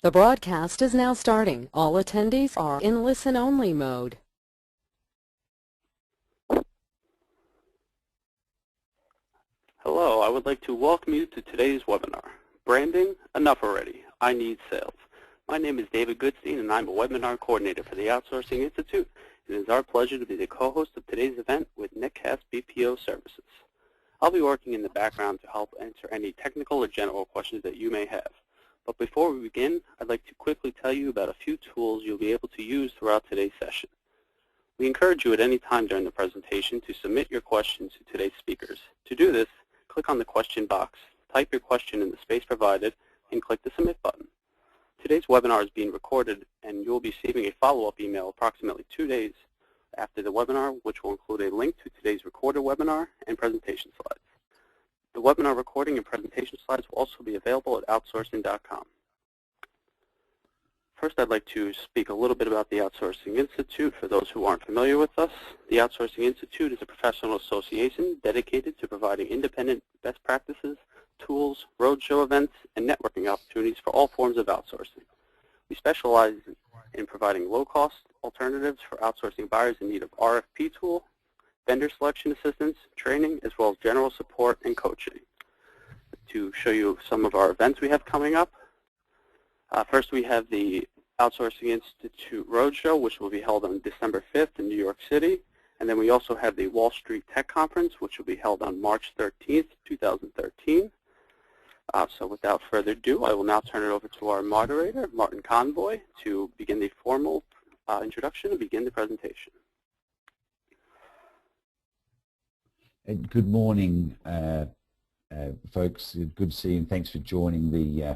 The broadcast is now starting. All attendees are in listen-only mode. Hello, I would like to welcome you to today's webinar, Branding, Enough Already, I Need Sales. My name is David Goodstein, and I'm a webinar coordinator for the Outsourcing Institute. It is our pleasure to be the co-host of today's event with Netcast BPO Services. I'll be working in the background to help answer any technical or general questions that you may have. But before we begin, I'd like to quickly tell you about a few tools you'll be able to use throughout today's session. We encourage you at any time during the presentation to submit your questions to today's speakers. To do this, click on the question box, type your question in the space provided, and click the Submit button. Today's webinar is being recorded, and you will be receiving a follow-up email approximately 2 days after the webinar, which will include a link to today's recorded webinar and presentation slides. The webinar recording and presentation slides will also be available at outsourcing.com. First, I'd like to speak a little bit about the Outsourcing Institute for those who aren't familiar with us. The Outsourcing Institute is a professional association dedicated to providing independent best practices, tools, roadshow events, and networking opportunities for all forms of outsourcing. We specialize in providing low-cost alternatives for outsourcing buyers in need of RFP tool, vendor selection assistance, training, as well as general support and coaching. To show you some of our events we have coming up, first, we have the Outsourcing Institute Roadshow, which will be held on December 5th in New York City. And then we also have the Wall Street Tech Conference, which will be held on March 13th, 2013. So without further ado, I will now turn it over to our moderator, Martin Convoy, to begin the formal introduction and begin the presentation. Good morning, folks. Good to see you, and thanks for joining the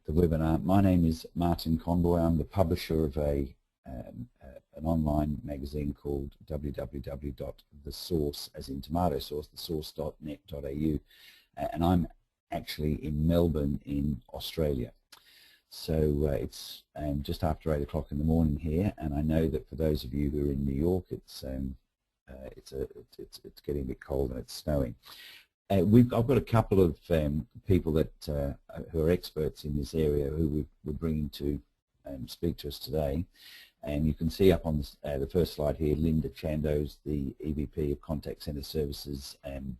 webinar. My name is Martin Convoy. I'm the publisher of an online magazine called www.thesource, as in tomato sauce, thesource.net.au, and I'm actually in Melbourne in Australia. So it's just after 8 o'clock in the morning here, and I know that for those of you who are in New York, it's getting a bit cold and it's snowing. I've got a couple of people that who are experts in this area who we're bringing to speak to us today. And you can see up on the first slide here, Linda Chando is the EVP of Contact Center Services, and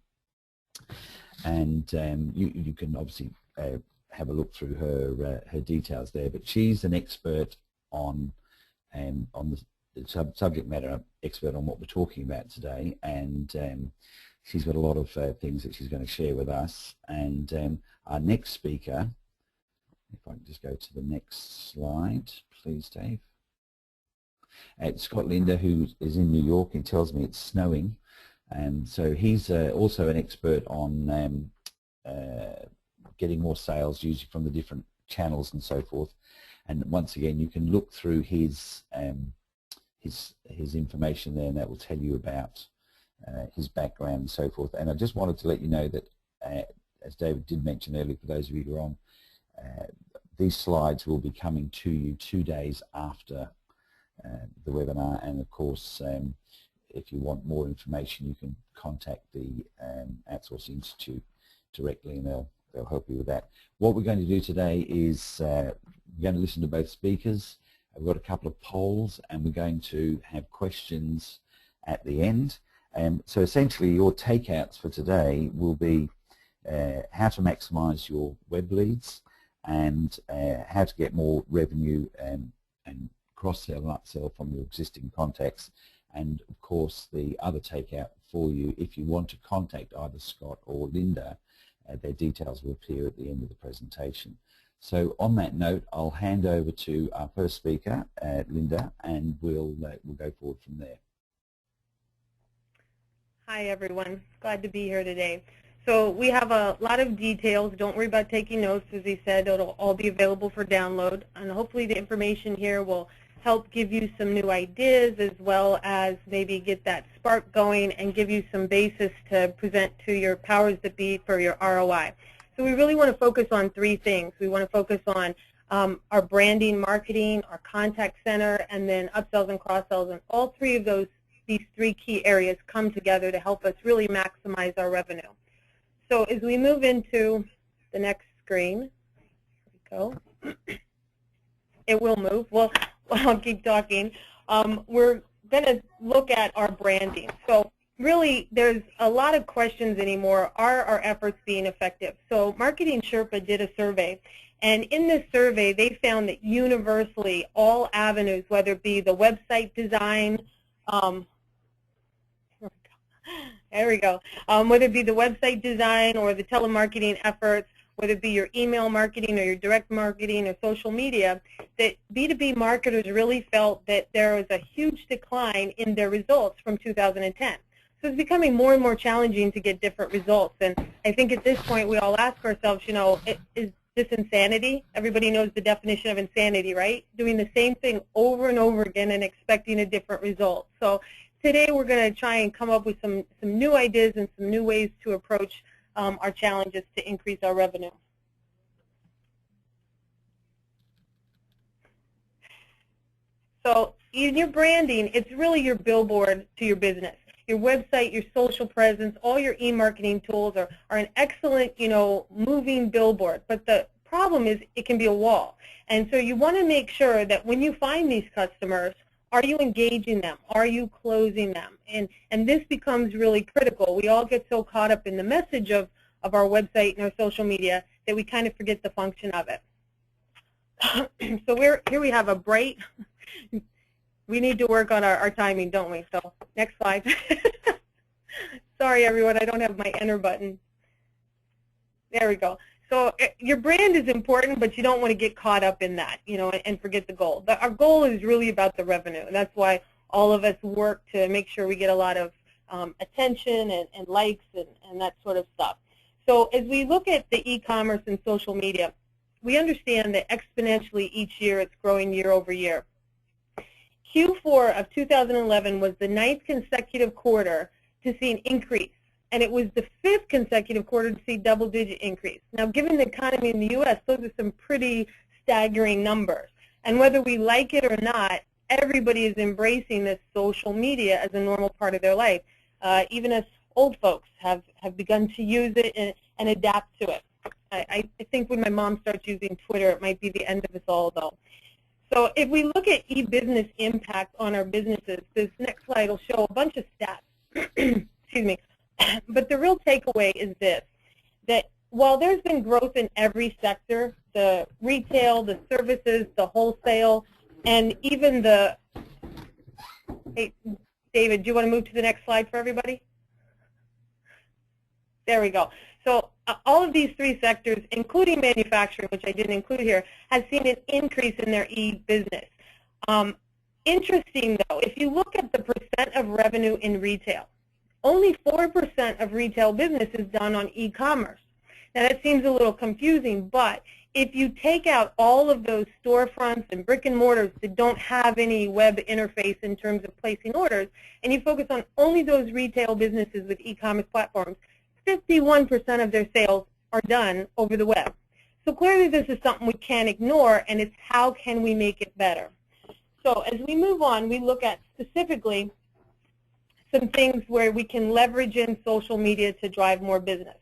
you can obviously have a look through her details there. But she's an expert on the subject matter expert on what we're talking about today, and she's got a lot of things that she's going to share with us. And our next speaker, if I can just go to the next slide, please, Dave. Scott Linder, who is in New York, and tells me it's snowing, and so he's also an expert on getting more sales, usually from the different channels and so forth. And once again, you can look through his information there, and that will tell you about his background and so forth. And I just wanted to let you know that, as David did mention earlier, for those of you who are on, these slides will be coming to you 2 days after the webinar. And of course, if you want more information, you can contact the Outsourcing Institute directly, and they'll help you with that. What we're going to do today is we're going to listen to both speakers. We've got a couple of polls, and we're going to have questions at the end. So essentially, your takeouts for today will be how to maximize your web leads, and how to get more revenue and cross-sell and upsell from your existing contacts. And of course, the other takeout for you, if you want to contact either Scott or Linda, their details will appear at the end of the presentation. So on that note, I'll hand over to our first speaker, Linda, and we'll go forward from there. Hi, everyone. Glad to be here today. So we have a lot of details. Don't worry about taking notes. As he said, it'll all be available for download. And hopefully the information here will help give you some new ideas, as well as maybe get that spark going and give you some basis to present to your powers that be for your ROI. So we really want to focus on 3 things. We want to focus on our branding, marketing, our contact center, and then upsells and cross-sells. And all 3 of these 3 key areas come together to help us really maximize our revenue. So as we move into the next screen, there we go. It will move. Well, I'll keep talking. We're going to look at our branding. So really, there's a lot of questions anymore. Are our efforts being effective? So Marketing Sherpa did a survey. And in this survey, they found that universally, all avenues, whether it be the website design, there we go, whether it be the website design or the telemarketing efforts, whether it be your email marketing or your direct marketing or social media, that B2B marketers really felt that there was a huge decline in their results from 2010. So it's becoming more and more challenging to get different results. And I think at this point we all ask ourselves, you know, is this insanity? Everybody knows the definition of insanity, right? Doing the same thing over and over again and expecting a different result. So today we're going to try and come up with some new ideas and some new ways to approach our challenges to increase our revenue. So in your branding, it's really your billboard to your business. Your website, your social presence, all your e-marketing tools are an excellent, you know, moving billboard. But the problem is it can be a wall. And so you want to make sure that when you find these customers, are you engaging them? Are you closing them? And this becomes really critical. We all get so caught up in the message of our website and our social media that we kind of forget the function of it. So here we have a bright, we need to work on our timing, don't we? So next slide. Sorry, everyone, I don't have my enter button. There we go. So your brand is important, but you don't want to get caught up in that, you know, and forget the goal. Our goal is really about the revenue, and that's why all of us work to make sure we get a lot of attention and likes and that sort of stuff. So as we look at the e-commerce and social media, we understand that exponentially each year it's growing year over year. Q4 of 2011 was the 9th consecutive quarter to see an increase, and it was the 5th consecutive quarter to see double-digit increase. Now, given the economy in the U.S., those are some pretty staggering numbers. And whether we like it or not, everybody is embracing this social media as a normal part of their life. Even us old folks have begun to use it and adapt to it. I think when my mom starts using Twitter, it might be the end of us all, though. So if we look at e-business impact on our businesses, this next slide will show a bunch of stats. Excuse me. But the real takeaway is this, that while there's been growth in every sector, the retail, the services, the wholesale, and even the, hey, David, do you want to move to the next slide for everybody? There we go. So all of these three sectors, including manufacturing, which I didn't include here, has seen an increase in their e-business. Interesting, though, if you look at the percent of revenue in retail, only 4% of retail business is done on e-commerce. Now, that seems a little confusing, but if you take out all of those storefronts and brick and mortars that don't have any web interface in terms of placing orders, and you focus on only those retail businesses with e-commerce platforms, 51% of their sales are done over the web. So clearly this is something we can't ignore, and it's how can we make it better. So as we move on, we look at specifically some things where we can leverage in social media to drive more business.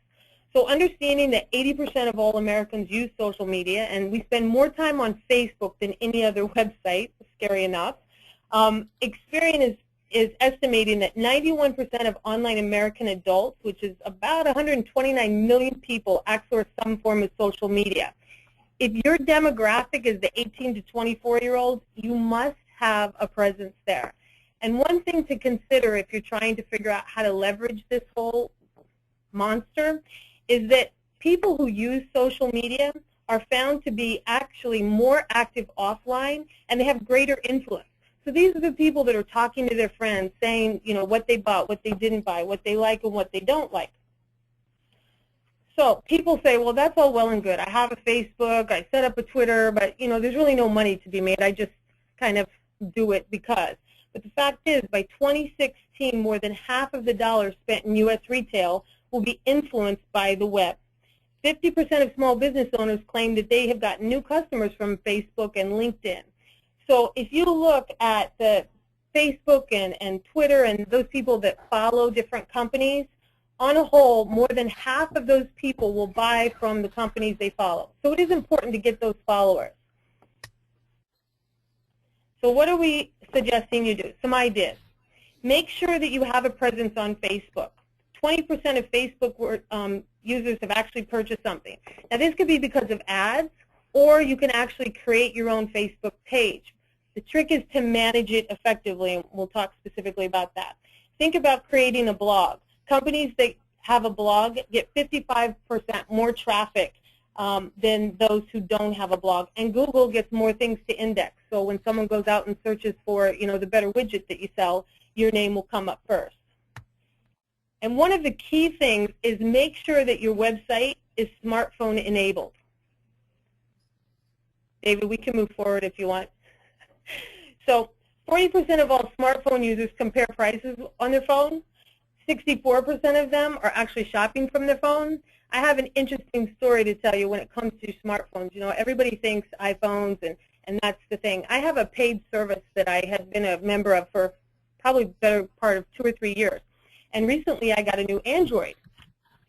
So understanding that 80% of all Americans use social media, and we spend more time on Facebook than any other website, scary enough. Experian is estimating that 91% of online American adults, which is about 129 million people, access some form of social media. If your demographic is the 18 to 24-year-olds, you must have a presence there. And one thing to consider if you're trying to figure out how to leverage this whole monster is that people who use social media are found to be actually more active offline, and they have greater influence. So these are the people that are talking to their friends, saying, you know, what they bought, what they didn't buy, what they like and what they don't like. So people say, well, that's all well and good. I have a Facebook, I set up a Twitter, but, you know, there's really no money to be made. I just kind of do it because. But the fact is, by 2016, more than half of the dollars spent in U.S. retail will be influenced by the web. 50% of small business owners claim that they have gotten new customers from Facebook and LinkedIn. So if you look at the Facebook and Twitter and those people that follow different companies, on a whole, more than half of those people will buy from the companies they follow. So it is important to get those followers. So what are we suggesting you do? Some ideas. Make sure that you have a presence on Facebook. 20% of Facebook users have actually purchased something. Now this could be because of ads, or you can actually create your own Facebook page. The trick is to manage it effectively, and we'll talk specifically about that. Think about creating a blog. Companies that have a blog get 55% more traffic than those who don't have a blog. And Google gets more things to index. So when someone goes out and searches for, the better widget that you sell, your name will come up first. And one of the key things is make sure that your website is smartphone enabled. David, we can move forward if you want. So 40% of all smartphone users compare prices on their phone. 64% of them are actually shopping from their phone. I have an interesting story to tell you when it comes to smartphones. Everybody thinks iPhones, and that's the thing. I have a paid service that I have been a member of for probably the better part of 2 or 3 years. And recently I got a new Android.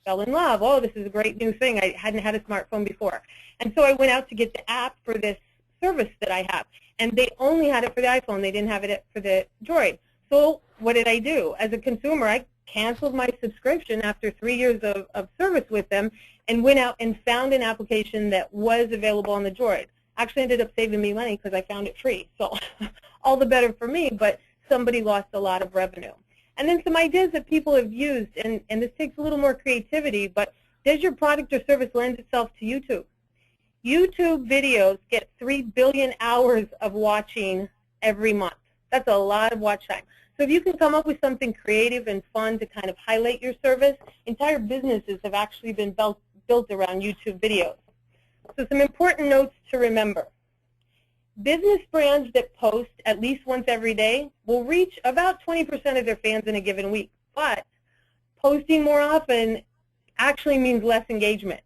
Fell in love. Oh, this is a great new thing. I hadn't had a smartphone before. And so I went out to get the app for this service that I have. And they only had it for the iPhone. They didn't have it for the Droid. So what did I do? As a consumer, I canceled my subscription after 3 years of service with them and went out and found an application that was available on the Droid. Actually ended up saving me money because I found it free. So all the better for me, but somebody lost a lot of revenue. And then some ideas that people have used, and this takes a little more creativity, but does your product or service lend itself to YouTube? YouTube videos get 3 billion hours of watching every month. That's a lot of watch time. So if you can come up with something creative and fun to kind of highlight your service, entire businesses have actually been built around YouTube videos. So some important notes to remember. Business brands that post at least once every day will reach about 20% of their fans in a given week. But posting more often actually means less engagement.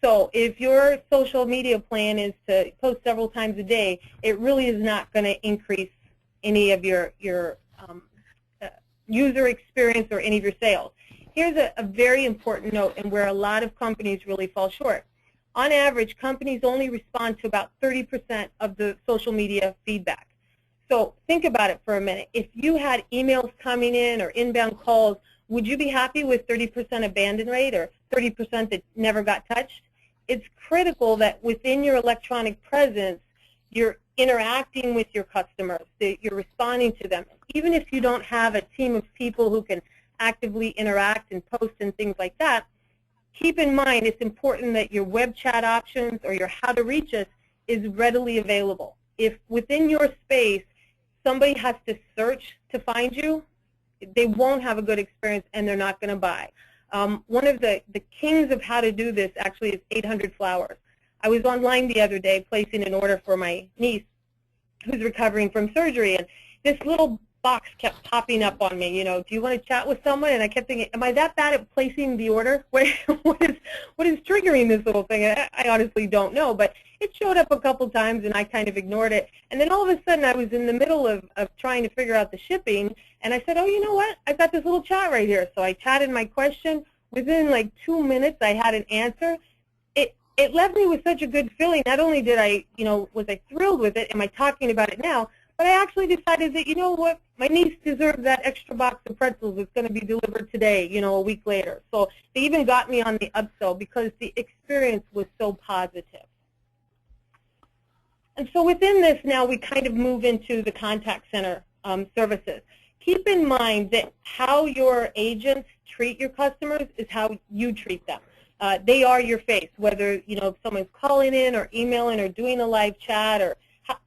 So if your social media plan is to post several times a day, it really is not going to increase any of your user experience or any of your sales. Here's a very important note, and where a lot of companies really fall short. On average, companies only respond to about 30% of the social media feedback. So think about it for a minute. If you had emails coming in or inbound calls, would you be happy with 30% abandon rate or 30% that never got touched? It's critical that within your electronic presence, you're interacting with your customers, that you're responding to them. Even if you don't have a team of people who can actively interact and post and things like that, keep in mind it's important that your web chat options or your how to reach us is readily available. If within your space somebody has to search to find you, they won't have a good experience and they're not going to buy. One of the kings of how to do this actually is 800 Flowers. I was online the other day placing an order for my niece who's recovering from surgery, and this little box kept popping up on me, do you want to chat with someone? And I kept thinking, am I that bad at placing the order? What is triggering this little thing? I honestly don't know, but it showed up a couple times and I kind of ignored it. And then all of a sudden I was in the middle of trying to figure out the shipping, and I said, oh, you know what? I've got this little chat right here. So I chatted my question. Within like 2 minutes I had an answer. It left me with such a good feeling. Not only did I, was I thrilled with it, am I talking about it now, but I actually decided that, you know what, my niece deserves that extra box of pretzels. It's going to be delivered today, a week later. So they even got me on the upsell because the experience was so positive. And so within this now we kind of move into the contact center services. Keep in mind that how your agents treat your customers is how you treat them. They are your face, whether if someone's calling in or emailing or doing a live chat or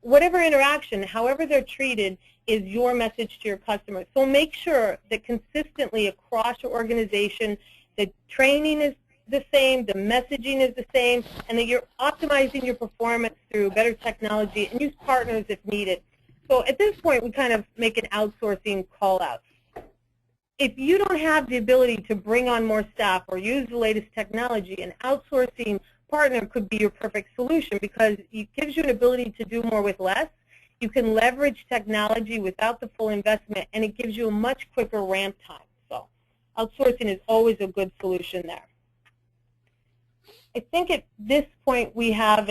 whatever interaction, however they're treated is your message to your customers. So make sure that consistently across your organization the training is the same, the messaging is the same, and that you're optimizing your performance through better technology and use partners if needed. So at this point we kind of make an outsourcing call out. If you don't have the ability to bring on more staff or use the latest technology, an outsourcing partner could be your perfect solution because it gives you an ability to do more with less. You can leverage technology without the full investment, and it gives you a much quicker ramp time. So outsourcing is always a good solution there. I think at this point we have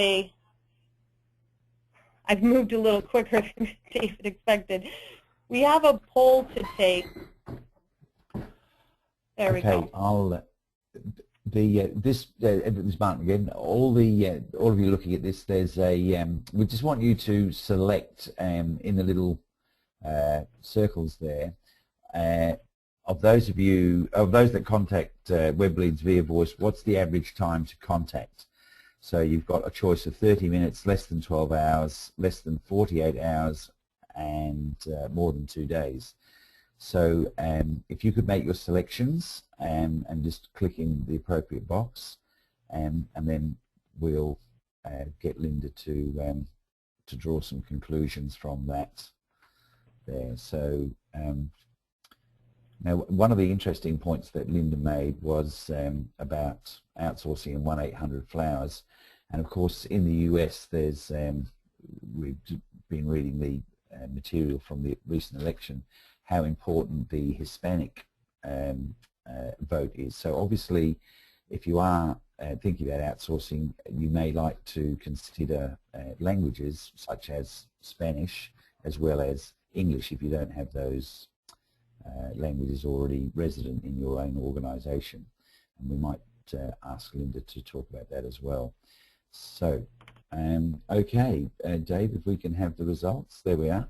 I've moved a little quicker than David expected. We have a poll to take. There we go. I'll this is Martin again. All of you looking at this, there's we just want you to select in the little circles there. Of those that contact web leads via voice, what's the average time to contact? So you've got a choice of 30 minutes, less than 12 hours, less than 48 hours, and more than 2 days. So if you could make your selections and just click in the appropriate box, and then we'll get Linda to draw some conclusions from that there. So now, one of the interesting points that Linda made was about outsourcing and 1-800-Flowers. And of course, in the US, there's we've been reading the material from the recent election, how important the Hispanic vote is. So obviously, if you are thinking about outsourcing, you may like to consider languages such as Spanish as well as English if you don't have those languages already resident in your own organization. And we might ask Linda to talk about that as well. So, okay, Dave, if we can have the results. There we are.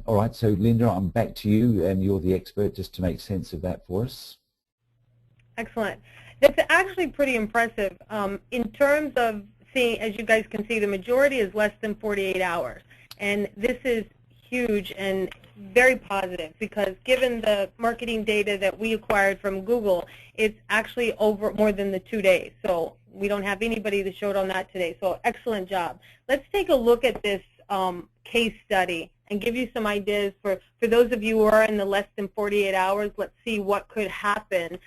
All right, so Linda, I'm back to you, and you're the expert, just to make sense of that for us. Excellent. That's actually pretty impressive. In terms of seeing, as you guys can see, the majority is less than 48 hours. And this is huge and very positive, because given the marketing data that we acquired from Google, it's actually over more than the 2 days. So we don't have anybody that showed on that today. So excellent job. Let's take a look at this case study and give you some ideas for those of you who are in the less than 48 hours. Let's see what could happen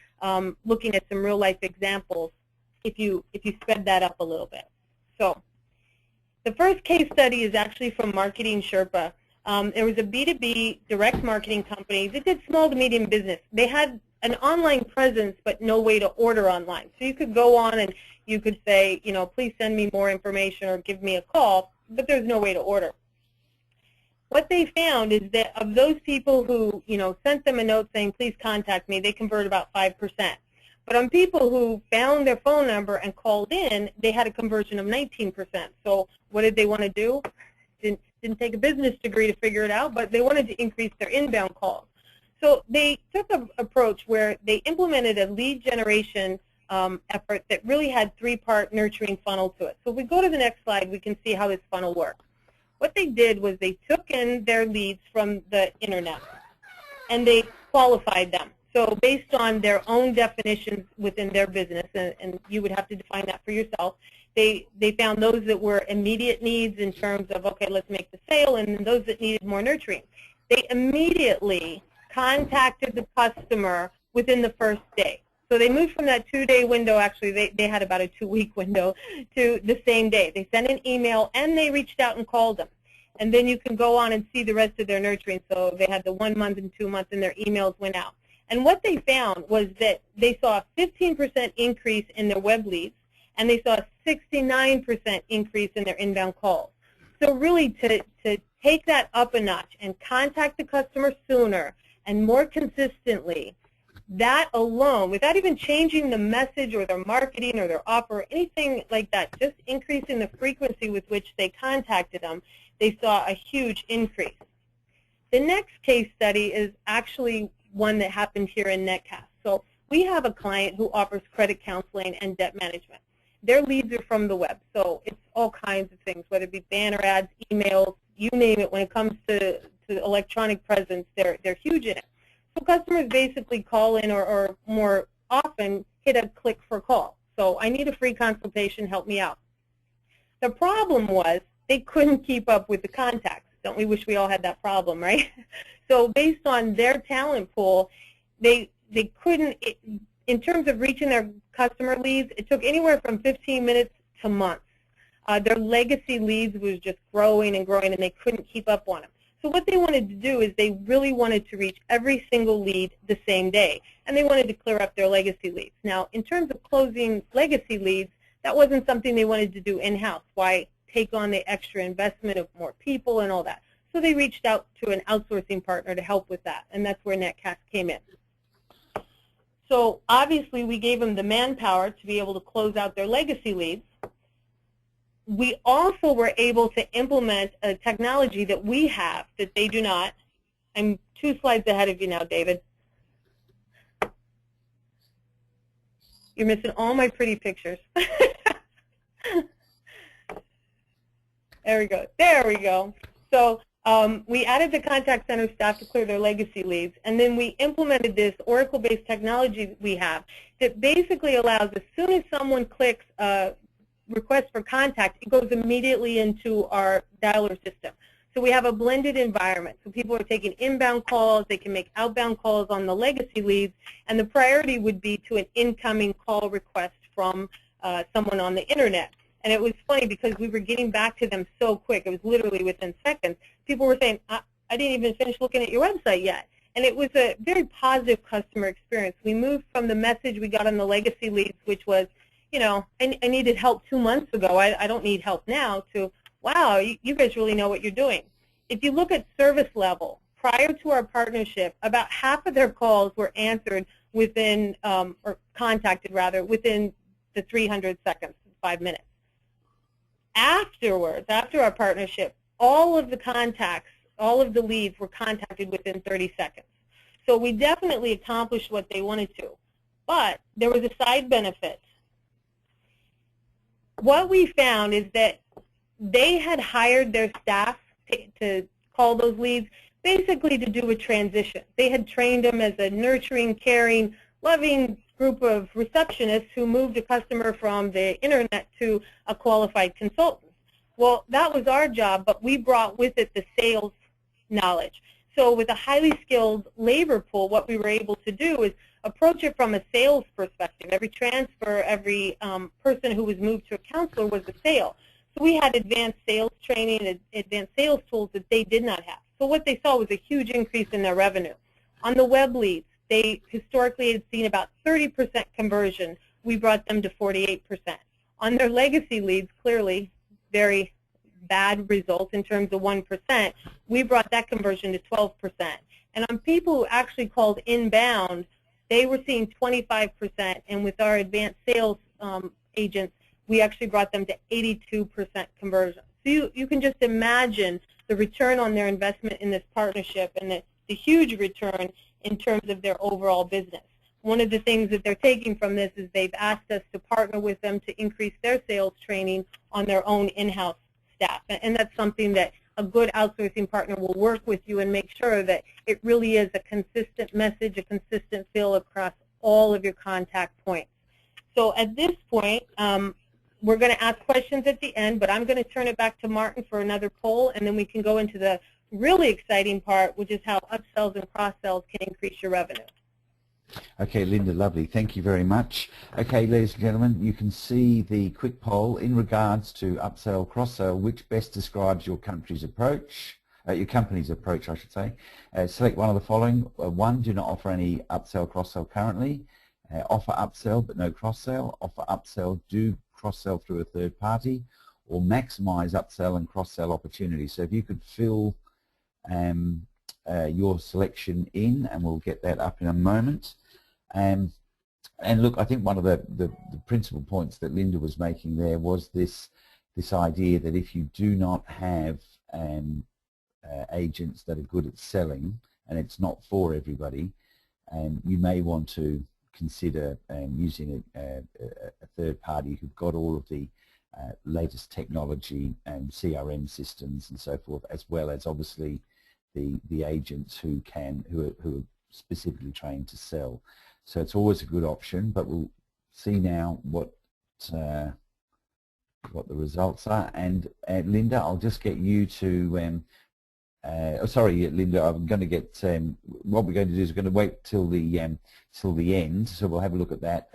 looking at some real life examples if you sped that up a little bit. So the first case study is actually from Marketing Sherpa. There was a B2B direct marketing company. They did small to medium business. They had an online presence but no way to order online. So you could go on and you could say, you know, please send me more information or give me a call, but there's no way to order. What they found is that of those people who, you know, sent them a note saying, please contact me, they converted about 5%. But on people who found their phone number and called in, they had a conversion of 19%. So what did they want to do? Didn't take a business degree to figure it out, but they wanted to increase their inbound calls. So they took an approach where they implemented a lead generation effort that really had three-part nurturing funnel to it. So if we go to the next slide, we can see how this funnel works. What they did was they took in their leads from the internet and they qualified them. So based on their own definitions within their business, and you would have to define that for yourself, they found those that were immediate needs in terms of, okay, let's make the sale, and then those that needed more nurturing. They immediately contacted the customer within the first day. So they moved from that 2-day window, actually they had about a 2-week window, to the same day. They sent an email and they reached out and called them. And then you can go on and see the rest of their nurturing. So they had the 1 month and 2 months and their emails went out. And what they found was that they saw a 15% increase in their web leads, and they saw a 69% increase in their inbound calls. So really to take that up a notch and contact the customer sooner and more consistently, that alone, without even changing the message or their marketing or their offer or anything like that, just increasing the frequency with which they contacted them, they saw a huge increase. The next case study is actually one that happened here in Netcast. So we have a client who offers credit counseling and debt management. Their leads are from the web, so it's all kinds of things, whether it be banner ads, emails, you name it. When it comes to electronic presence, they're huge in it. So customers basically call in or more often hit a click for call. So I need a free consultation, help me out. The problem was they couldn't keep up with the contacts. Don't we wish we all had that problem, right? So based on their talent pool, they couldn't, in terms of reaching their customer leads, it took anywhere from 15 minutes to months. Their legacy leads was just growing and growing, and they couldn't keep up on them. So what they wanted to do is they really wanted to reach every single lead the same day. and they wanted to clear up their legacy leads. Now, in terms of closing legacy leads, that wasn't something they wanted to do in-house. Why take on the extra investment of more people and all that? So they reached out to an outsourcing partner to help with that, and that's where Netcast came in. So obviously, we gave them the manpower to be able to close out their legacy leads. We also were able to implement a technology that we have that they do not. I'm 2 slides ahead of you now, David. You're missing all my pretty pictures. There we go. There we go. So we added the contact center staff to clear their legacy leads, and then we implemented this Oracle-based technology we have that basically allows, as soon as someone clicks request for contact, it goes immediately into our dialer system. So we have a blended environment. So people are taking inbound calls, they can make outbound calls on the legacy leads, and the priority would be to an incoming call request from someone on the internet. And it was funny because we were getting back to them so quick. It was literally within seconds. People were saying, I didn't even finish looking at your website yet. And it was a very positive customer experience. We moved from the message we got on the legacy leads, which was, you know, I needed help 2 months ago. I don't need help now, to, wow, you guys really know what you're doing. If you look at service level, prior to our partnership, about half of their calls were answered within, or contacted rather, within the 300 seconds, 5 minutes. Afterwards, after our partnership, all of the contacts, all of the leads were contacted within 30 seconds. So we definitely accomplished what they wanted to. But there was a side benefit. What we found is that they had hired their staff to call those leads basically to do a transition. They had trained them as a nurturing, caring, loving group of receptionists who moved a customer from the internet to a qualified consultant. Well, that was our job, but we brought with it the sales knowledge. So with a highly skilled labor pool, what we were able to do is approach it from a sales perspective. Every transfer, every person who was moved to a counselor was a sale. So we had advanced sales training and advanced sales tools that they did not have. So what they saw was a huge increase in their revenue. On the web leads, they historically had seen about 30% conversion. We brought them to 48%. On their legacy leads, clearly very bad results in terms of 1%. We brought that conversion to 12%. And on people who actually called inbound, they were seeing 25%. And with our advanced sales agents, we actually brought them to 82% conversion. So you can just imagine the return on their investment in this partnership and the huge return in terms of their overall business. One of the things that they're taking from this is they've asked us to partner with them to increase their sales training on their own in-house staff. And that's something that a good outsourcing partner will work with you and make sure that it really is a consistent message, a consistent feel across all of your contact points. So at this point, we're going to ask questions at the end, but I'm going to turn it back to Martin for another poll, and then we can go into the really exciting part, which is how upsells and cross-sells can increase your revenue. Okay, Linda, lovely. Thank you very much. Okay, ladies and gentlemen, you can see the quick poll in regards to upsell, cross-sell, which best describes your country's approach, your company's approach, I should say. Select one of the following. 1, do not offer any upsell, cross-sell currently. Offer upsell but no cross-sell. Offer upsell, do cross-sell through a third party. Or maximize upsell and cross-sell opportunities. So if you could fill your selection in, and we'll get that up in a moment. And look, I think one of the principal points that Linda was making there was this idea that if you do not have agents that are good at selling, and it's not for everybody, you may want to consider using a third party who've got all of the latest technology and CRM systems and so forth, as well as obviously the agents who are specifically trained to sell. So it's always a good option, but we'll see now what the results are. And Linda, I'll just get you to sorry, Linda, I'm going to get what we're going to do is we're going to wait till the end, so we'll have a look at that.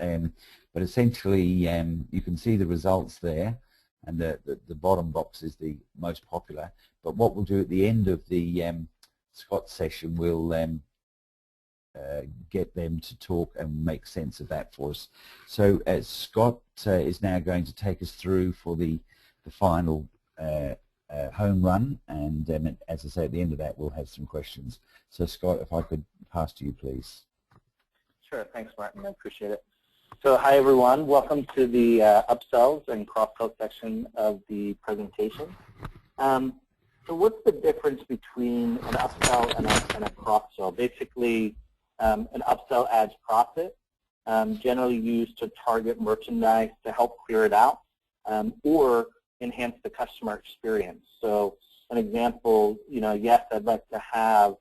But essentially, you can see the results there, and the bottom box is the most popular. But what we'll do at the end of the Scott's session, we'll get them to talk and make sense of that for us. So Scott is now going to take us through for the final home run, and as I say, at the end of that we'll have some questions. So Scott, if I could pass to you, please. Sure, thanks Martin, I appreciate it. So hi everyone, welcome to the upsells and cross-sell section of the presentation. So what's the difference between an upsell and a cross-sell? Basically, an upsell adds profit, generally used to target merchandise to help clear it out, or enhance the customer experience. So an example, yes, I'd like to have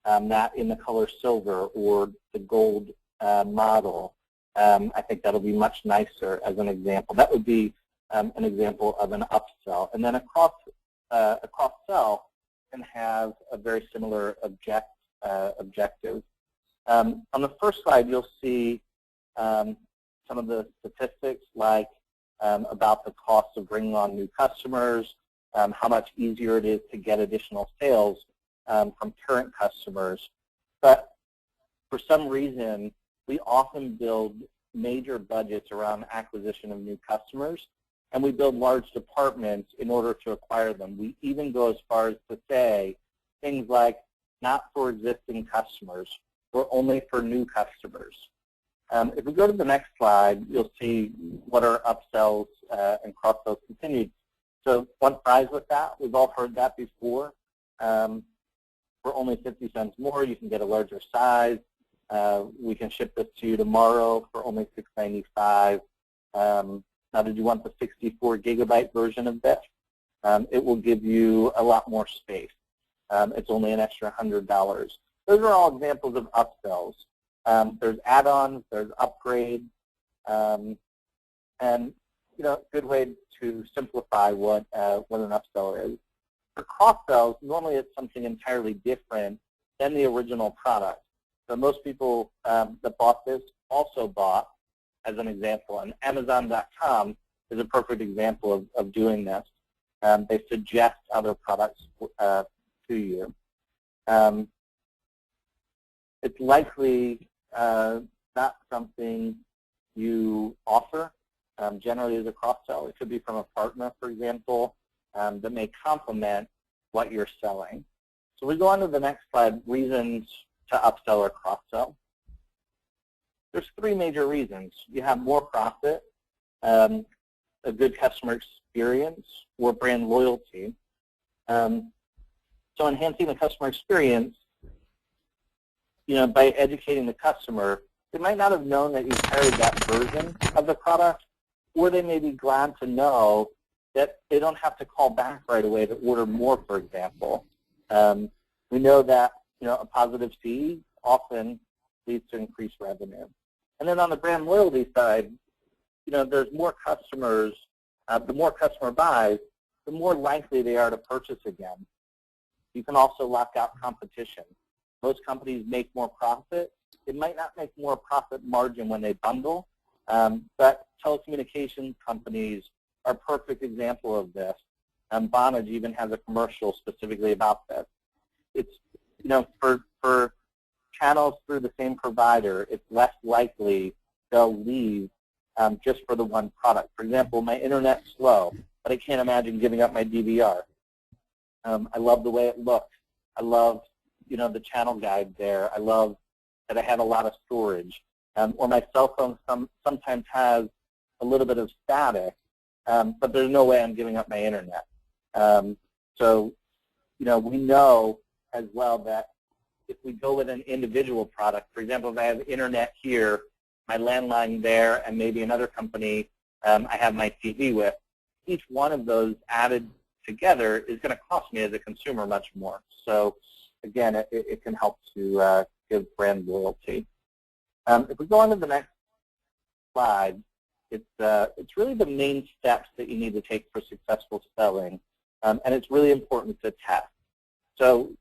that in the color silver or the gold model. I think that'll be much nicer as an example. That would be an example of an upsell. And then a cross-sell can have a very similar objective. On the first slide, you'll see some of the statistics, like about the cost of bringing on new customers, how much easier it is to get additional sales from current customers. But for some reason, we often build major budgets around acquisition of new customers, and we build large departments in order to acquire them. We even go as far as to say things like, not for existing customers, or only for new customers. If we go to the next slide, you'll see what are upsells and cross-sells continued. So one prize with that, we've all heard that before. For only 50 cents more, you can get a larger size. We can ship this to you tomorrow for only $6.95. Now, did you want the 64 gigabyte version of this? It will give you a lot more space. It's only an extra $100. Those are all examples of upsells. There's add-ons, there's upgrades, and good way to simplify what an upsell is. For cross-sells, normally it's something entirely different than the original product. So most people that bought this also bought, as an example, and Amazon.com is a perfect example of doing this. They suggest other products to you. It's likely not something you offer generally as a cross-sell. It could be from a partner, for example, that may complement what you're selling. So we go on to the next slide, reasons to upsell or cross-sell. There's three major reasons. You have more profit, a good customer experience, or brand loyalty. So enhancing the customer experience, by educating the customer, they might not have known that you carried that version of the product, or they may be glad to know that they don't have to call back right away to order more, for example. We know that a positive CE often leads to increased revenue. And then on the brand loyalty side, there's more customers. The more customer buys, the more likely they are to purchase again. You can also lock out competition. Most companies make more profit. It might not make more profit margin when they bundle, but telecommunications companies are a perfect example of this. Vonage even has a commercial specifically about this. It's, for channels through the same provider, it's less likely they'll leave just for the one product. For example, my internet's slow, but I can't imagine giving up my DVR. I love the way it looks. I love, the channel guide there. I love that I have a lot of storage. Or my cell phone sometimes has a little bit of static, but there's no way I'm giving up my internet. So, we know as well that if we go with an individual product, for example, if I have internet here, my landline there, and maybe another company I have my TV with, each one of those added together is going to cost me as a consumer much more. So, again, it can help to give brand loyalty. If we go on to the next slide, it's really the main steps that you need to take for successful selling, and it's really important to test. So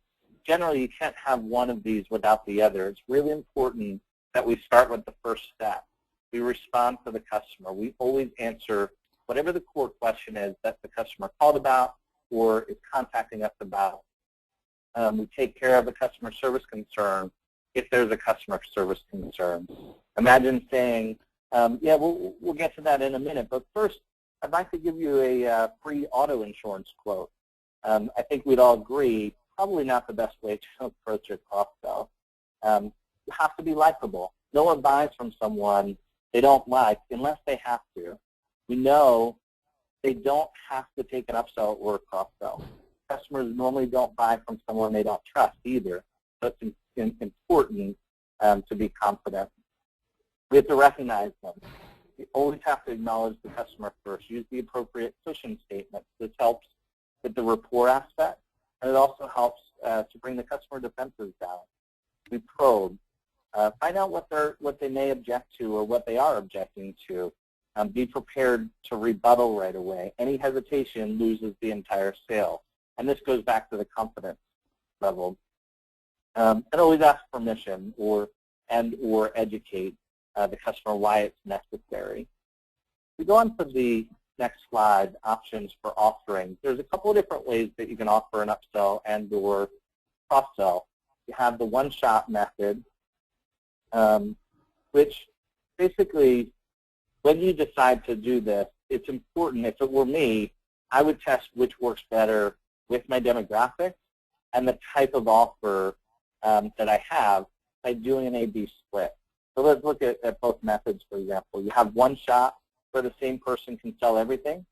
generally, you can't have one of these without the other. It's really important that we start with the first step. We respond to the customer. We always answer whatever the core question is that the customer called about or is contacting us about. We take care of the customer service concern if there's a customer service concern. Imagine saying, yeah, we'll get to that in a minute, but first, I'd like to give you a free auto insurance quote. I think we'd all agree, probably not the best way to approach a cross-sell. You have to be likable. No one buys from someone they don't like unless they have to. We know they don't have to take an upsell or a cross-sell. Customers normally don't buy from someone they don't trust either, so it's important to be confident. We have to recognize them. You always have to acknowledge the customer first. Use the appropriate pushing statements. This helps with the rapport aspect, and it also helps to bring the customer defenses down. We probe. Find out what they may object to or what they are objecting to. Be prepared to rebuttal right away. Any hesitation loses the entire sale. And this goes back to the confidence level. And always ask permission or educate the customer why it's necessary. We go on to the next slide, options for offering. There's a couple of different ways that you can offer an upsell and or cross-sell. You have the one-shot method, which basically, when you decide to do this, it's important. If it were me, I would test which works better with my demographics and the type of offer that I have by doing an A/B split. So let's look at both methods, for example. You have one shot where the same person can sell everything,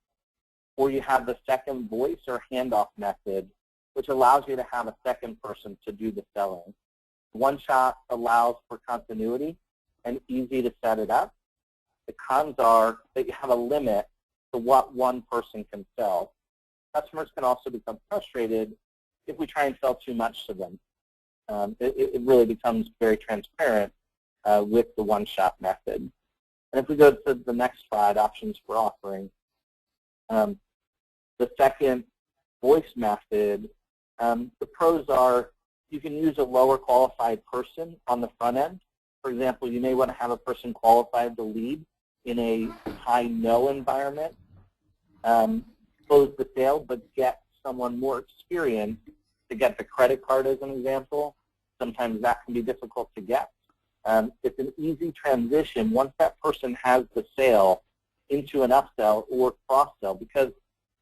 or you have the second voice or handoff method, which allows you to have a second person to do the selling. One shot allows for continuity and easy to set it up. The cons are that you have a limit to what one person can sell. Customers can also become frustrated if we try and sell too much to them. It really becomes very transparent with the one-shot method. And if we go to the next slide, options for offering, the second voice method, the pros are you can use a lower qualified person on the front end. For example, you may want to have a person qualified to lead in a high no environment, close the sale, but get someone more experienced to get the credit card as an example. Sometimes that can be difficult to get. It's an easy transition once that person has the sale into an upsell or cross-sell, because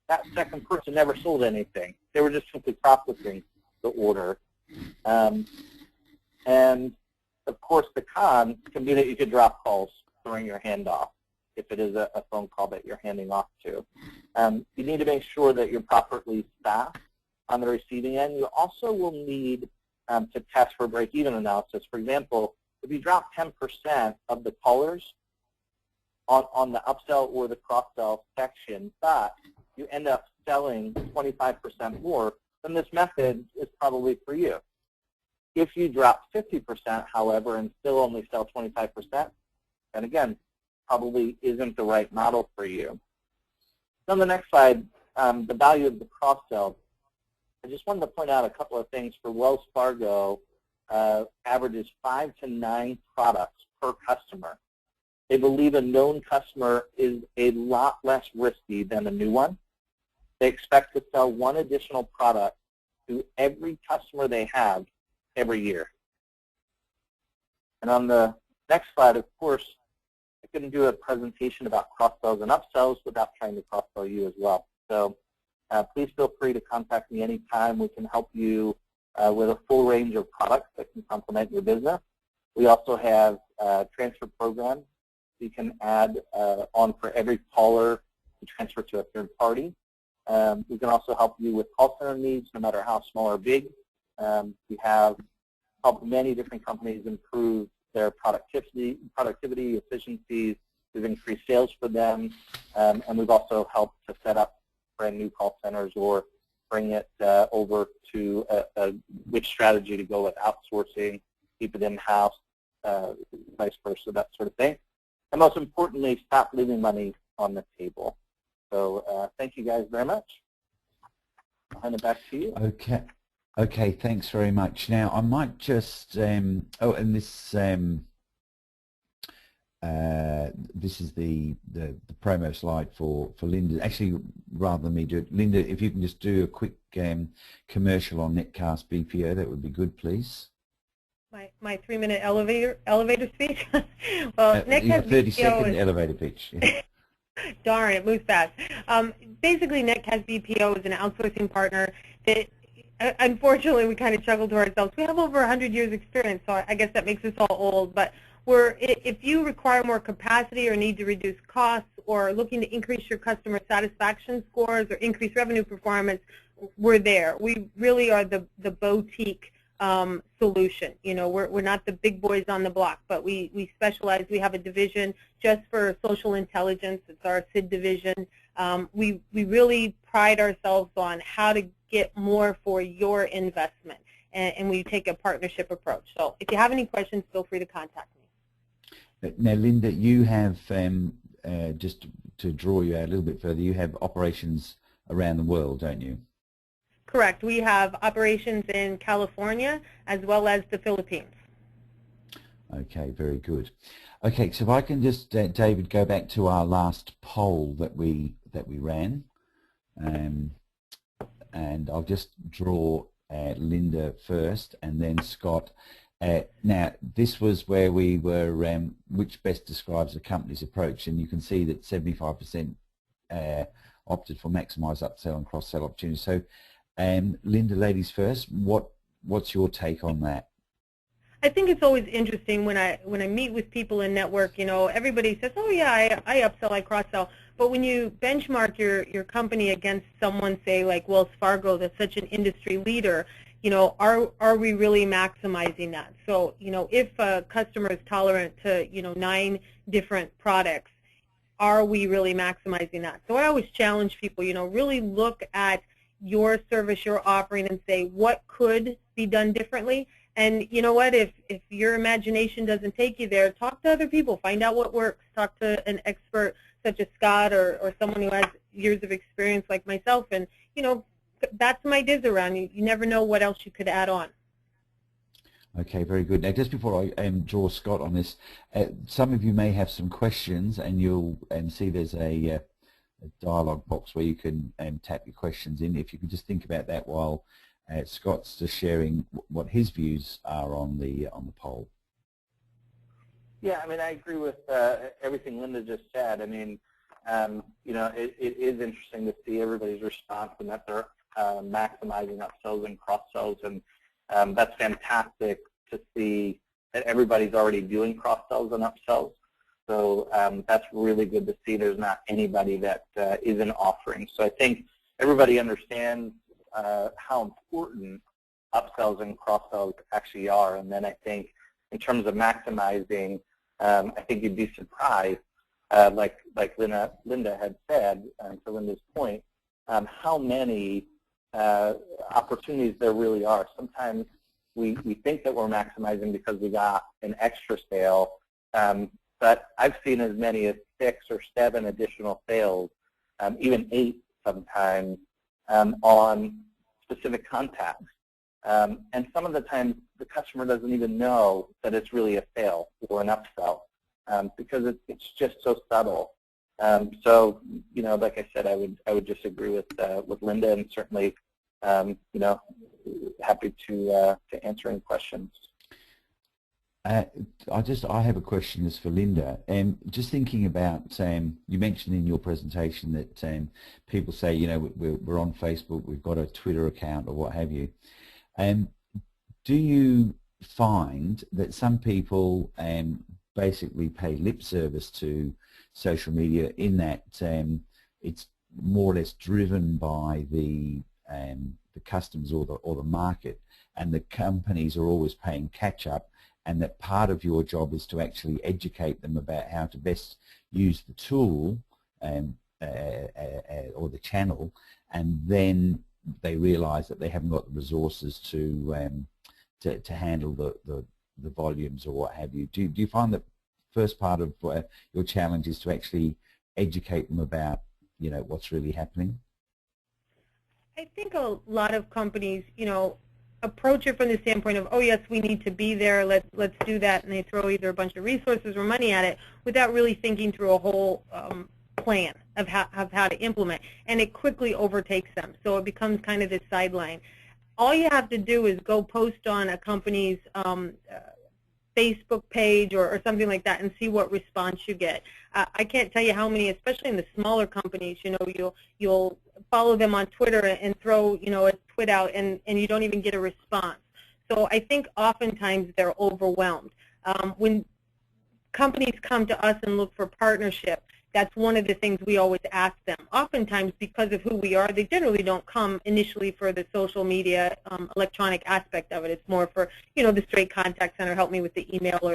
that second person never sold anything. They were just simply processing the order. And of course, the con can be that you could drop calls during your handoff if it is a phone call that you're handing off to. You need to make sure that you're properly staffed on the receiving end. You also will need to test for break-even analysis. For example, if you drop 10% of the callers on the upsell or the cross-sell section, but you end up selling 25% more, then this method is probably for you. If you drop 50%, however, and still only sell 25%, then again, probably isn't the right model for you. On the next slide, the value of the cross-sell. I just wanted to point out a couple of things. For Wells Fargo, averages 5 to 9 products per customer. They believe a known customer is a lot less risky than a new one. They expect to sell one additional product to every customer they have every year. And on the next slide, of course, I couldn't do a presentation about cross-sells and upsells without trying to cross-sell you as well. So please feel free to contact me anytime. We can help you with a full range of products that can complement your business. We also have transfer programs you can add on for every caller to transfer to a third party. We can also help you with call center needs, no matter how small or big. We have helped many different companies improve their productivity, efficiencies. We've increased sales for them, and we've also helped to set up brand new call centers or bring it over to which strategy to go with outsourcing, keep it in-house, vice versa, that sort of thing. And most importantly, stop leaving money on the table. So thank you guys very much. I'll hand it back to you. Okay. Okay, thanks very much. Now, I might just, oh, and this this is the promo slide for Linda. Actually, rather than me do it, Linda, if you can just do a quick commercial on Netcast BPO, that would be good, please. My 3-minute elevator speech. Well, you have 30-second elevator pitch. Yeah. Darn, it moves fast. Basically, Netcast BPO is an outsourcing partner that, unfortunately, we kind of chuckle to ourselves. We have over 100 years experience, so I guess that makes us all old. But if you require more capacity or need to reduce costs or looking to increase your customer satisfaction scores or increase revenue performance, we're there. We really are the boutique solution. You know, we're not the big boys on the block, but we specialize. We have a division just for social intelligence. It's our SID division. We really pride ourselves on how to get more for your investment, and we take a partnership approach. So if you have any questions, feel free to contact me. Now, Linda, you have, just to draw you out a little bit further, you have operations around the world, don't you? Correct. We have operations in California as well as the Philippines. Okay, very good. Okay, so if I can just, David, go back to our last poll that we ran, and I'll just draw Linda first, and then Scott. Now, this was where we were, which best describes the company's approach, and you can see that 75% opted for maximise upsell and cross-sell opportunities. So, Linda, ladies first, what's your take on that? I think it's always interesting when I meet with people in network. You know, everybody says, "Oh yeah, I upsell, I cross-sell." But when you benchmark your company against someone, say like Wells Fargo, that's such an industry leader, you know, are we really maximizing that? So, you know, if a customer is tolerant to, you know, 9 different products, are we really maximizing that? So I always challenge people, you know, really look at your service you're offering and say, what could be done differently? And you know what, if your imagination doesn't take you there, talk to other people, find out what works, talk to an expert such as Scott or someone who has years of experience like myself, and you know, that's my diz around. You never know what else you could add on. Okay, very good. Now, just before I draw Scott on this, some of you may have some questions, and you'll see there's a dialogue box where you can tap your questions in. If you could just think about that while Scott's just sharing what his views are on the poll. Yeah, I mean, I agree with everything Linda just said. I mean, you know, it is interesting to see everybody's response and that they're maximizing upsells and cross-sells, and that's fantastic to see that everybody's already doing cross-sells and upsells. So that's really good to see there's not anybody that isn't offering. So I think everybody understands how important upsells and cross-sells actually are. And then I think in terms of maximizing, I think you'd be surprised, like Linda had said, to Linda's point, how many opportunities there really are. Sometimes we think that we're maximizing because we got an extra sale, but I've seen as many as 6 or 7 additional sales, even 8 sometimes, on specific contacts. And some of the times the customer doesn't even know that it's really a sale or an upsell because it's just so subtle. So, you know, like I said, I would just agree with Linda, and certainly, you know, happy to answer any questions. I have a question that's for Linda. Just thinking about, you mentioned in your presentation that people say, you know, we're on Facebook, we've got a Twitter account or what have you. Do you find that some people basically pay lip service to social media in that it's more or less driven by the customers or the market, and the companies are always paying catch up, and that part of your job is to actually educate them about how to best use the tool or the channel, and then they realize that they haven't got the resources to handle the volumes or what have you. Do you find that first part of your challenge is to actually educate them about, you know, what's really happening? I think a lot of companies, you know, approach it from the standpoint of, oh yes, we need to be there, let's do that, and they throw either a bunch of resources or money at it without really thinking through a whole plan of how to implement, and it quickly overtakes them. So it becomes kind of this sideline. all you have to do is go post on a company's Facebook page or something like that and see what response you get. I can't tell you how many, especially in the smaller companies, you know, you'll follow them on Twitter and throw, you know, a tweet out and you don't even get a response. So I think oftentimes they're overwhelmed. When companies come to us and look for partnership, that's one of the things we always ask them. Oftentimes, because of who we are, they generally don't come initially for the social media, electronic aspect of it. It's more for, you know, the straight contact center, help me with the email or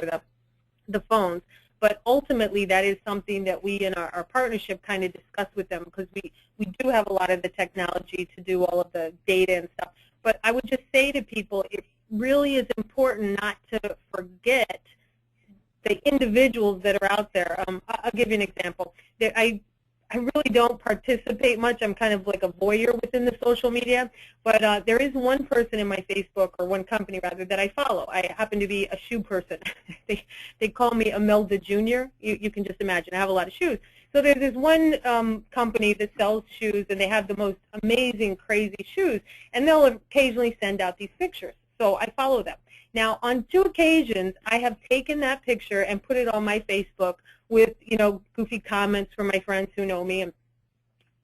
the phones. But ultimately, that is something that we in our partnership kind of discuss with them, because we do have a lot of the technology to do all of the data and stuff. But I would just say to people, it really is important not to forget the individuals that are out there. I'll give you an example. I really don't participate much. I'm kind of like a voyeur within the social media, but there is one person in my Facebook, or one company rather, that I follow. I happen to be a shoe person. They call me Imelda Jr. You can just imagine. I have a lot of shoes. So there's this one company that sells shoes, and they have the most amazing, crazy shoes, and they'll occasionally send out these pictures. So I follow them. Now, on 2 occasions, I have taken that picture and put it on my Facebook with, you know, goofy comments from my friends who know me, and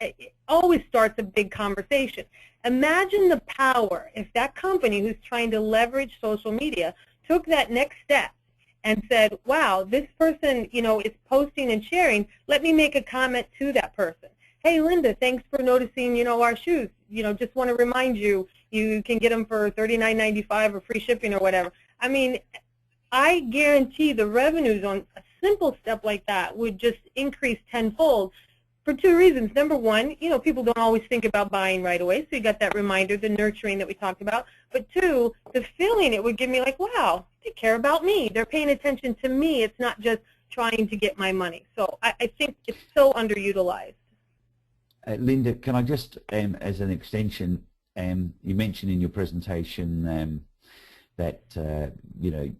it always starts a big conversation. Imagine the power if that company who's trying to leverage social media took that next step and said, wow, this person, you know, is posting and sharing. Let me make a comment to that person. Hey, Linda, thanks for noticing, you know, our shoes. You know, just want to remind you, you can get them for $39.95 or free shipping or whatever. I mean, I guarantee the revenues on a simple step like that would just increase tenfold for 2 reasons. Number one, you know, people don't always think about buying right away, so you got that reminder, the nurturing that we talked about. But 2, the feeling it would give me like, wow, they care about me. They're paying attention to me. It's not just trying to get my money. So I think it's so underutilized. Linda, can I just, as an extension, you mentioned in your presentation that, you know,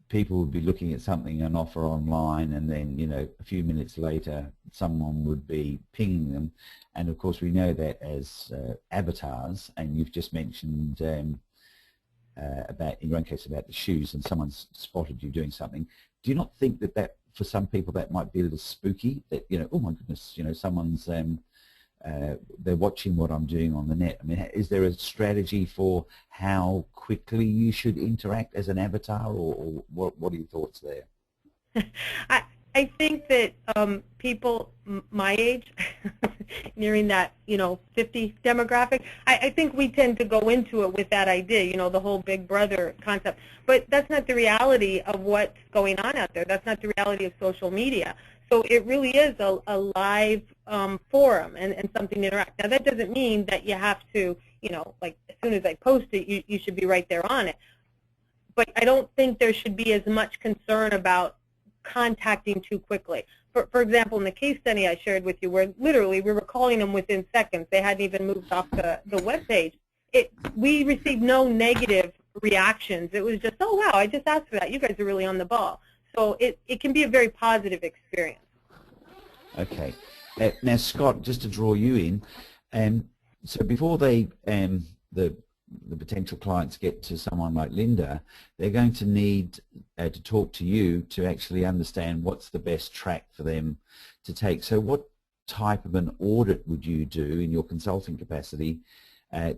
people would be looking at something, an offer online, and then, you know, a few minutes later, someone would be pinging them. And of course, we know that as avatars, and you've just mentioned about, in your own case, about the shoes, and someone's spotted you doing something. Do you not think that for some people that might be a little spooky, that, you know, oh my goodness, you know, someone's they're watching what I'm doing on the net? I mean, is there a strategy for how quickly you should interact as an avatar, or what are your thoughts there? I think that people my age, nearing that, you know, 50 demographic, I think we tend to go into it with that idea, you know, the whole Big Brother concept. But that's not the reality of what's going on out there. That's not the reality of social media. So it really is a live forum and something to interact. Now, that doesn't mean that you have to, you know, like as soon as I post it, you should be right there on it. But I don't think there should be as much concern about contacting too quickly. For example, in the case study I shared with you, where literally we were calling them within seconds, they hadn't even moved off the web page. We received no negative reactions. It was just, oh, wow, I just asked for that. You guys are really on the ball. So it can be a very positive experience. Okay. Now, Scott, just to draw you in, so before they, the potential clients get to someone like Linda, they're going to need to talk to you to actually understand what's the best track for them to take. So what type of an audit would you do in your consulting capacity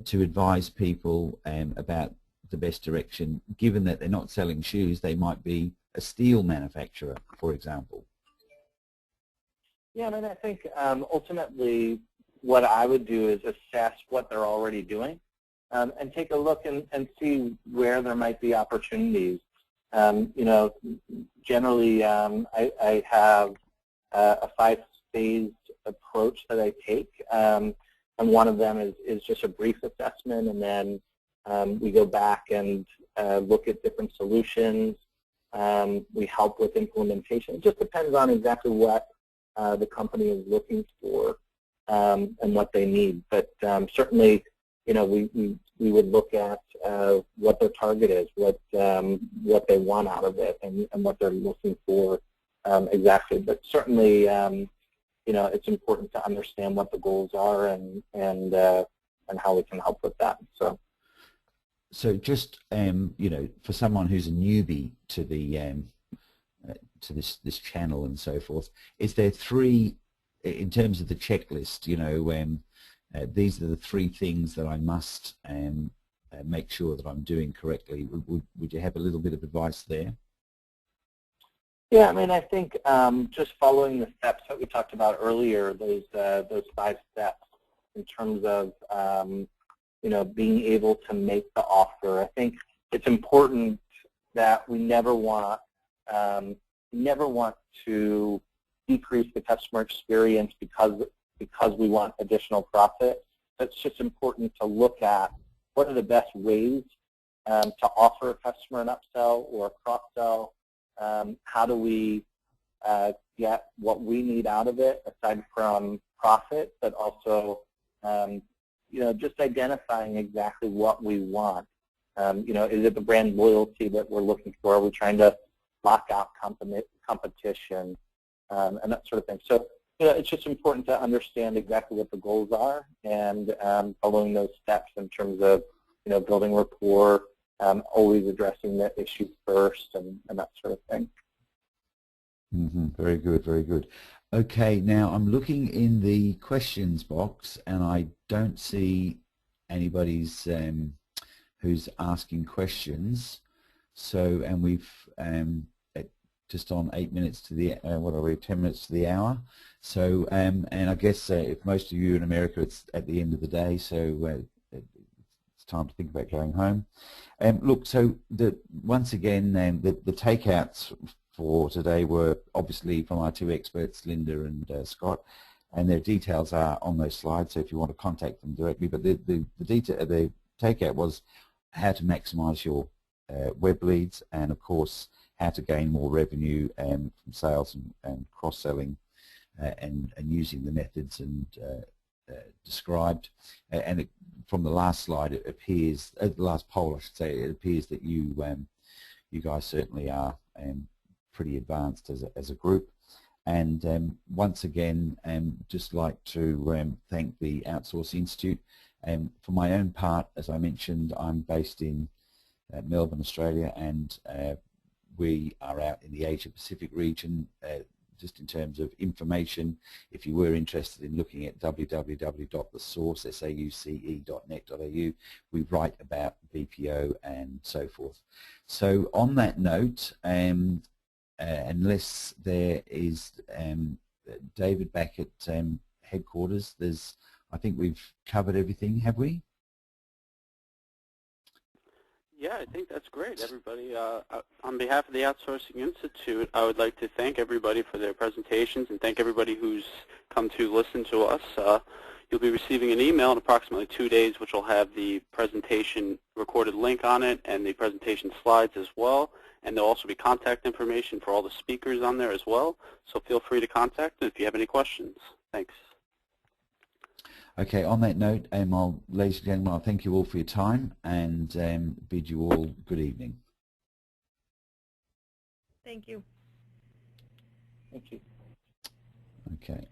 to advise people about the best direction, given that they're not selling shoes, they might be a steel manufacturer, for example? Yeah, I mean, I think ultimately what I would do is assess what they're already doing and take a look and see where there might be opportunities. You know, generally I have a 5-phased approach that I take, and one of them is just a brief assessment, and then we go back and look at different solutions. We help with implementation. It just depends on exactly what the company is looking for and what they need. But certainly, you know, we would look at what their target is, what they want out of it, and what they're looking for exactly. But certainly, you know, it's important to understand what the goals are and how we can help with that. So. So just you know, for someone who's a newbie to the to this channel and so forth, is there three, in terms of the checklist, you know, these are the three things that I must make sure that I'm doing correctly. Would you have a little bit of advice there? Yeah, I mean, I think just following the steps that we talked about earlier, those 5 steps in terms of you know, being able to make the offer. I think it's important that we never want to decrease the customer experience because we want additional profit. It's just important to look at what are the best ways to offer a customer an upsell or a cross-sell. How do we get what we need out of it aside from profit, but also you know, just identifying exactly what we want. You know, is it the brand loyalty that we're looking for? Are we trying to lock out competition and that sort of thing? So, you know, it's just important to understand exactly what the goals are and following those steps in terms of, you know, building rapport, always addressing the issue first and that sort of thing. Mm-hmm. Very good, very good. Okay, now I'm looking in the questions box and I don't see anybody's who's asking questions. So, and we've just on 8 minutes to the what are we, 10 minutes to the hour. So, and I guess if most of you in America, it's at the end of the day, so it's time to think about going home. Look, so once again, the takeouts for today were obviously from our 2 experts, Linda and Scott, and their details are on those slides, so if you want to contact them directly. But the takeout was how to maximize your web leads, and of course how to gain more revenue from sales and cross-selling and using the methods and described. And from the last slide, it appears, the last poll I should say, it appears that you guys certainly are pretty advanced as a group. And once again, just like to thank the Outsource Institute. For my own part, as I mentioned, I'm based in Melbourne, Australia, and we are out in the Asia Pacific region. Just in terms of information, if you were interested in looking at www.thesauce.net.au, we write about BPO and so forth. So on that note, unless there is David back at headquarters, I think we've covered everything, have we? Yeah, I think that's great, everybody. On behalf of the Outsourcing Institute, I would like to thank everybody for their presentations and thank everybody who's come to listen to us. You'll be receiving an email in approximately 2 days, which will have the presentation recorded link on it and the presentation slides as well. And there'll also be contact information for all the speakers on there as well. So feel free to contact them if you have any questions. Thanks. Okay, on that note, ladies and gentlemen, I'll thank you all for your time and bid you all good evening. Thank you. Thank you. Okay.